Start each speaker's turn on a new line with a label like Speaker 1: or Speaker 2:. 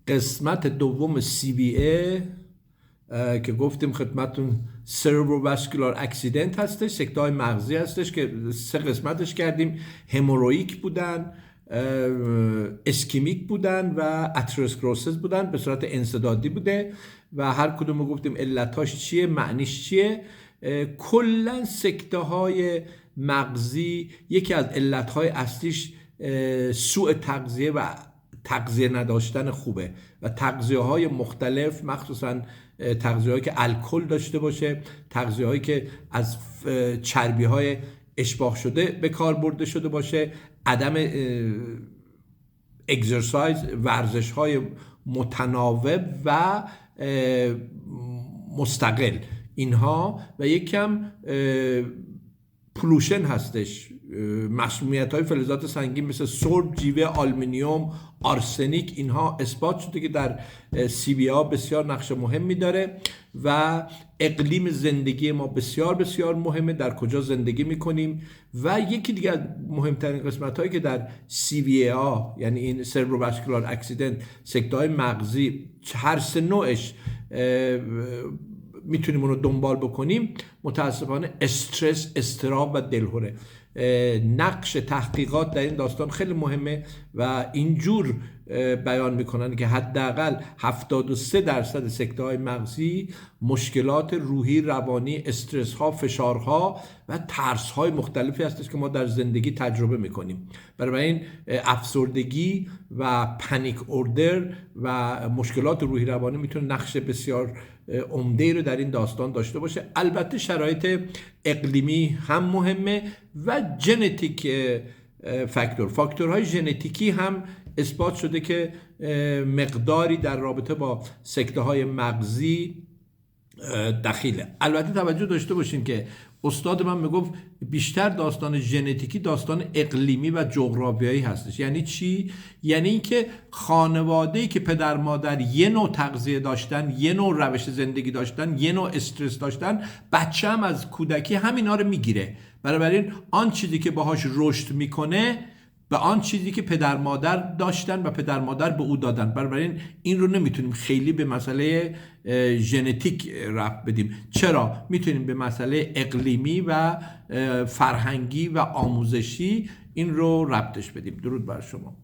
Speaker 1: قسمت دوم CVA که گفتیم خدمتون سروواسکولار اکسیدنت هستش، سکته مغزی هستش که 3 قسمتش کردیم. هموروئیک بودن، اسکیمیک بودن و اتروسکلروسیس بودن، به صورت انسدادی بوده و هر کدوم رو گفتیم علتاش چیه، معنیش چیه. کلا سکته های مغزی یکی از علتهای اصلیش سوء تغذیه و تغذیه نداشتن خوبه و تغذیه های مختلف، مخصوصا تغذیه هایی که الکل داشته باشه، تغذیه هایی که از چربی های اشباع شده به کار برده شده باشه، عدم اکسرسایز، ورزش های متناوب و مستقل اینها، و یکم پولوشن هستش، مسمومیت های فلزات سنگین مثل سرب، جیوه، آلومینیوم، آرسنیک. اینها اثبات شده که در CVA بسیار نقش مهمی داره و اقلیم زندگی ما بسیار بسیار مهمه، در کجا زندگی میکنیم. و یکی دیگه از مهمترین قسمت هایی که در CVA یعنی این سروواسکولار اکسیدنت، سکته های مغزی هر 3 نوعش میتونیم اون رو دنبال بکنیم، متاسفانه استرس، اضطراب و دلهوره. نقش تحقیقات در این داستان خیلی مهمه و اینجور بیان میکنن که حداقل 73% سکته های مغزی مشکلات روحی، روانی، استرس ها، فشارها و ترس های مختلفی هستش که ما در زندگی تجربه میکنیم. برای این افسردگی و پنیک اوردر و مشکلات روحی روانی میتونه نقش بسیار عمده‌ای رو در این داستان داشته باشه. البته شرایط اقلیمی هم مهمه و ژنتیک فاکتورهای ژنتیکی هم اثبات شده که مقداری در رابطه با سکته های مغزی دخیله. البته توجه داشته باشیم که استاد من میگفت بیشتر داستان ژنتیکی داستان اقلیمی و جغرافیایی هستش. یعنی چی؟ یعنی اینکه خانواده‌ای که پدر مادر یه نوع تغذیه داشتن، یه نوع روش زندگی داشتن، یه نوع استرس داشتن، بچه هم از کودکی همینا رو میگیره. بنابراین آن چیزی که باهاش رشد میکنه به آن چیزی که پدر مادر داشتن و پدر مادر به او دادن. بنابراین این رو نمیتونیم خیلی به مسئله ژنتیک ربط بدیم. چرا؟ میتونیم به مسئله اقلیمی و فرهنگی و آموزشی این رو ربطش بدیم. درود بر شما.